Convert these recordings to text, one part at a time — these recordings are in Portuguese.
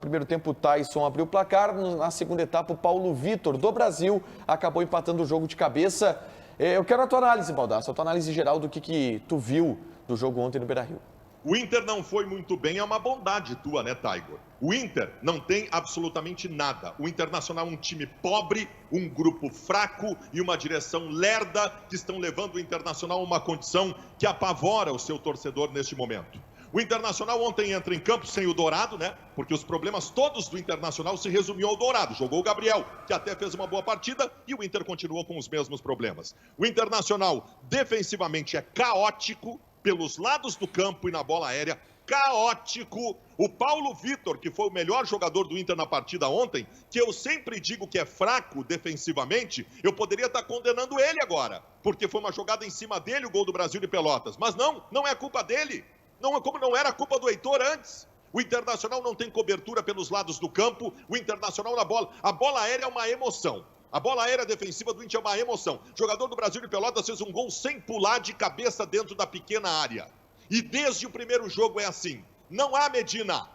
Primeiro tempo, o Tyson abriu o placar. Na segunda etapa, o Paulo Vitor, do Brasil, acabou empatando o jogo de cabeça. Eu quero a tua análise, Baldasso, a tua análise geral do que tu viu do jogo ontem no Beira-Rio. O Inter não foi muito bem, é uma bondade tua, né, Tiger? O Inter não tem absolutamente nada. O Internacional é um time pobre, um grupo fraco e uma direção lerda que estão levando o Internacional a uma condição que apavora o seu torcedor neste momento. O Internacional ontem entra em campo sem o Dourado, né? Porque os problemas todos do Internacional se resumiam ao Dourado. Jogou o Gabriel, que até fez uma boa partida, e o Inter continuou com os mesmos problemas. O Internacional defensivamente é caótico, pelos lados do campo e na bola aérea, caótico. O Paulo Vitor, que foi o melhor jogador do Inter na partida ontem, que eu sempre digo que é fraco defensivamente, eu poderia estar condenando ele agora, porque foi uma jogada em cima dele, o gol do Brasil de Pelotas. Mas não é culpa dele. Não, como não era culpa do Heitor antes. O Internacional não tem cobertura pelos lados do campo, o Internacional na bola. A bola aérea é uma emoção. A bola aérea defensiva do Inter é uma emoção. O jogador do Brasil de Pelotas fez um gol sem pular de cabeça dentro da pequena área. E desde o primeiro jogo é assim. Não há Medina,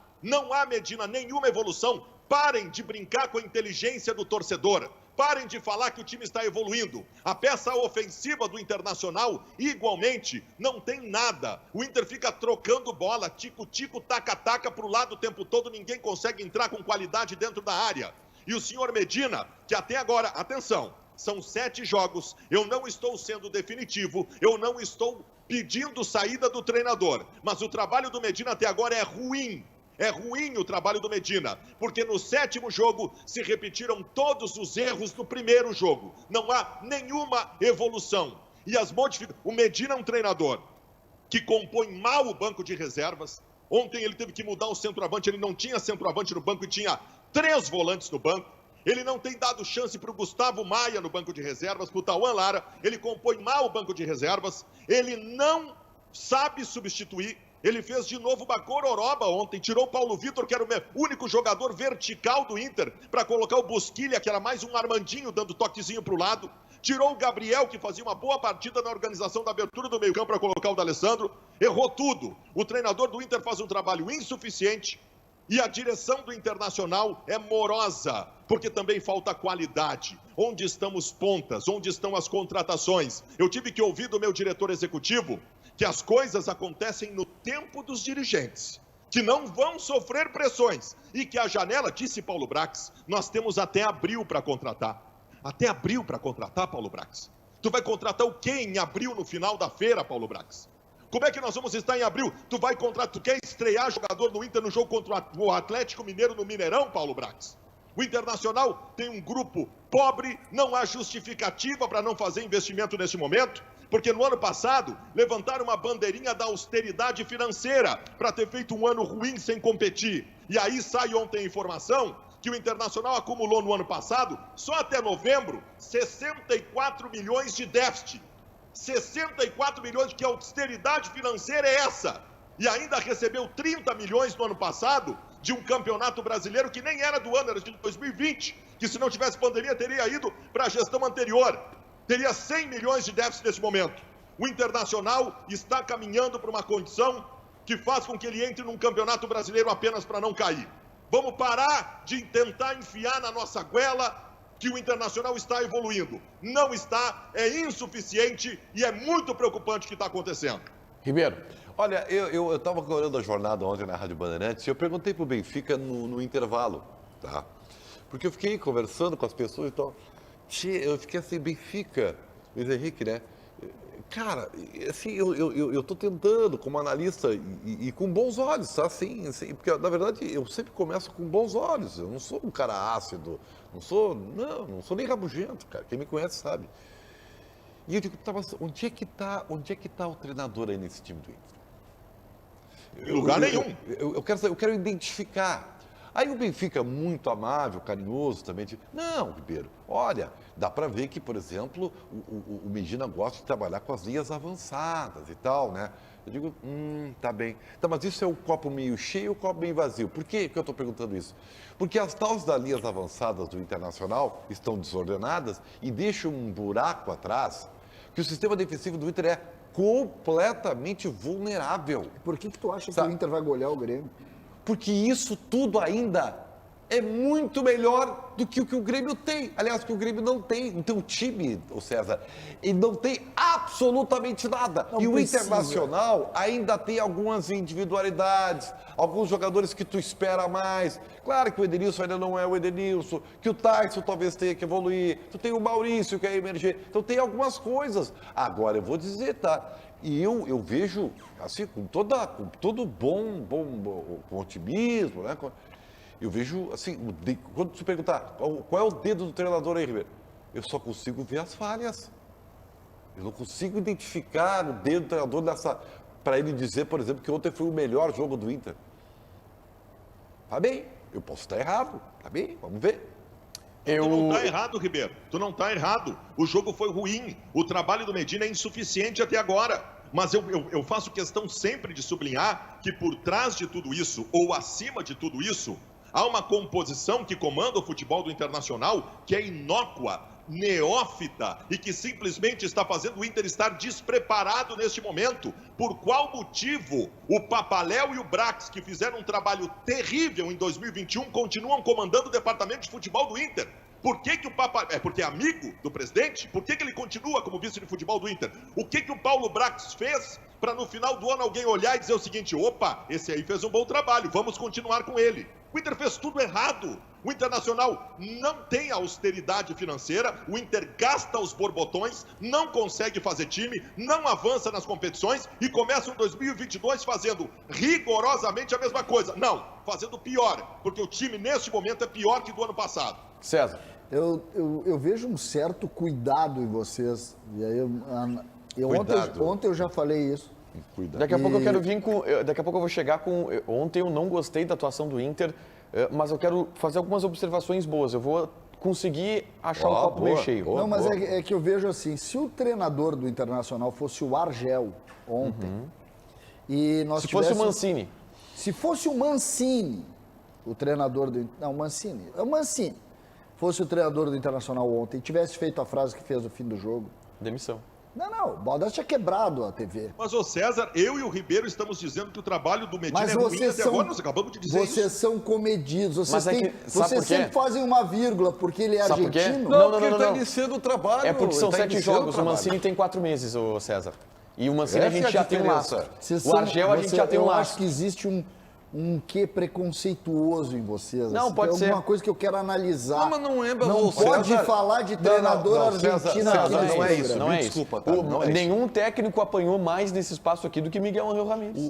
nenhuma evolução. Parem de brincar com a inteligência do torcedor. Parem de falar que o time está evoluindo. A peça ofensiva do Internacional, igualmente, não tem nada. O Inter fica trocando bola, tico-tico, taca-taca para o lado o tempo todo. Ninguém consegue entrar com qualidade dentro da área. E o senhor Medina, que até agora, atenção, são 7 jogos, eu não estou sendo definitivo, eu não estou pedindo saída do treinador, mas o trabalho do Medina até agora é ruim. É ruim o trabalho do Medina, porque no 7º jogo se repetiram todos os erros do primeiro jogo. Não há nenhuma evolução. E as modificações... O Medina é um treinador que compõe mal o banco de reservas. Ontem ele teve que mudar o centroavante, ele não tinha centroavante no banco e tinha 3 volantes no banco. Ele não tem dado chance para o Gustavo Maia no banco de reservas, para o Tauan Lara. Ele compõe mal o banco de reservas. Ele não sabe substituir. Ele fez de novo uma gororoba ontem, tirou o Paulo Vitor, que era o único jogador vertical do Inter, para colocar o Bosquilha, que era mais um Armandinho, dando toquezinho para o lado. Tirou o Gabriel, que fazia uma boa partida na organização da abertura do meio-campo para colocar o D'Alessandro. Errou tudo. O treinador do Inter faz um trabalho insuficiente e a direção do Internacional é morosa, porque também falta qualidade. Onde estão os pontas? Onde estão as contratações? Eu tive que ouvir do meu diretor executivo que as coisas acontecem no tempo dos dirigentes, que não vão sofrer pressões e que a janela, disse Paulo Brax, nós temos até abril para contratar. Até abril para contratar, Paulo Brax? Tu vai contratar o quê em abril no final da feira, Paulo Brax? Como é que nós vamos estar em abril? Tu quer estrear jogador no Inter no jogo contra o Atlético Mineiro no Mineirão, Paulo Brax? O Internacional tem um grupo pobre, não há justificativa para não fazer investimento neste momento, porque no ano passado levantaram uma bandeirinha da austeridade financeira para ter feito um ano ruim sem competir. E aí sai ontem a informação que o Internacional acumulou no ano passado, só até novembro, 64 milhões de déficit. 64 milhões, que austeridade financeira é essa? E ainda recebeu 30 milhões no ano passado de um campeonato brasileiro que nem era do ano, era de 2020, que se não tivesse pandemia teria ido para a gestão anterior. Teria 100 milhões de déficit nesse momento. O Internacional está caminhando para uma condição que faz com que ele entre num campeonato brasileiro apenas para não cair. Vamos parar de tentar enfiar na nossa goela que o Internacional está evoluindo. Não está, é insuficiente e é muito preocupante o que está acontecendo. Ribeiro. Olha, eu estava olhando a jornada ontem na Rádio Bandeirantes e eu perguntei para o Benfica no intervalo, tá? Porque eu fiquei conversando com as pessoas e tal. Eu fiquei assim, Benfica, Luiz Henrique, né? Cara, assim, eu tô tentando como analista e com bons olhos, tá? Assim, porque na verdade eu sempre começo com bons olhos. Eu não sou um cara ácido, não sou nem rabugento, cara. Quem me conhece sabe. E eu digo, tá, mas onde é que tá o treinador aí nesse time do Inter? Em lugar nenhum. Eu quero identificar. Aí o Benfica, muito amável, carinhoso também, diz, não, Ribeiro, olha, dá para ver que, por exemplo, o Medina gosta de trabalhar com as linhas avançadas e tal, né? Eu digo, tá bem. Tá, mas isso é o copo meio cheio ou o copo meio vazio? Por que eu estou perguntando isso? Porque as tais das linhas avançadas do Internacional estão desordenadas e deixam um buraco atrás, que o sistema defensivo do Inter é completamente vulnerável. Por que tu acha que o Inter vai golear o Grêmio? porque isso tudo ainda é muito melhor do que o Grêmio tem. Aliás, que o Grêmio não tem. Não tem um time, ô César, ele não tem absolutamente nada. Não e o precisa. Internacional ainda tem algumas individualidades, alguns jogadores que tu espera mais. Claro que o Edenilson ainda não é o Edenilson, que o Tyson talvez tenha que evoluir, tu tem o Maurício que é emergente. Então tem algumas coisas. Agora, eu vou dizer, tá? E eu vejo, assim, com todo bom com otimismo, né? Eu vejo, assim, quando você perguntar qual é o dedo do treinador aí, Ribeiro, eu só consigo ver as falhas. Eu não consigo identificar o dedo do treinador para ele dizer, por exemplo, que ontem foi o melhor jogo do Inter. Tá bem, eu posso estar errado, tá bem, vamos ver. Tu não tá errado, Ribeiro. Tu não tá errado. O jogo foi ruim. O trabalho do Medina é insuficiente até agora. Mas eu faço questão sempre de sublinhar que por trás de tudo isso, ou acima de tudo isso, há uma composição que comanda o futebol do Internacional que é inócua, neófita e que simplesmente está fazendo o Inter estar despreparado neste momento. Por qual motivo o Papaléu e o Brax, que fizeram um trabalho terrível em 2021, continuam comandando o departamento de futebol do Inter? Por que o Papa... É porque é amigo do presidente? Por que ele continua como vice de futebol do Inter? O que o Paulo Brax fez para no final do ano alguém olhar e dizer o seguinte: opa, esse aí fez um bom trabalho, vamos continuar com ele? O Inter fez tudo errado. O Internacional não tem austeridade financeira, o Inter gasta os borbotões, não consegue fazer time, não avança nas competições e começa o 2022 fazendo rigorosamente a mesma coisa. Não, fazendo pior, porque o time neste momento é pior que do ano passado. César. Eu vejo um certo cuidado em vocês. E aí ontem eu já falei isso. Cuidado. Daqui a pouco eu quero vir com. Daqui a pouco eu vou chegar com. Ontem eu não gostei da atuação do Inter, mas eu quero fazer algumas observações boas. Eu vou conseguir achar o copo meio cheio. Não, mas é que eu vejo assim, se o treinador do Internacional fosse o Argel ontem, e nós Se fosse o Mancini. Se fosse o Mancini, o treinador do... Não, o Mancini. É o Mancini. Fosse o treinador do Internacional ontem e tivesse feito a frase que fez no fim do jogo. Demissão. Não, o Baldassi tinha quebrado a TV. Mas, ô César, eu e o Ribeiro estamos dizendo que o trabalho do Medina é ruim até agora, nós acabamos de dizer isso. Vocês são comedidos, vocês por quê? sempre fazem uma vírgula, porque ele é Sabe por quê? argentino. Não, porque ele está iniciando o trabalho. É porque são ele tá 7 iniciando jogos, o Mancini tem 4 meses, ô César. E o Mancini a Essa é gente a já tem um diferença. laço. O Argel a gente já tem um Eu acho laço. que existe um quê preconceituoso em vocês. Não, assim. pode Tem ser. alguma coisa que eu quero analisar. Não, mas não é, Não pode César. falar de treinador Não, argentino César, aqui não nesse é isso. programa. Não é Desculpa, isso. tá? Não é isso. Nenhum técnico apanhou mais nesse espaço aqui do que Miguel Angel Ramírez.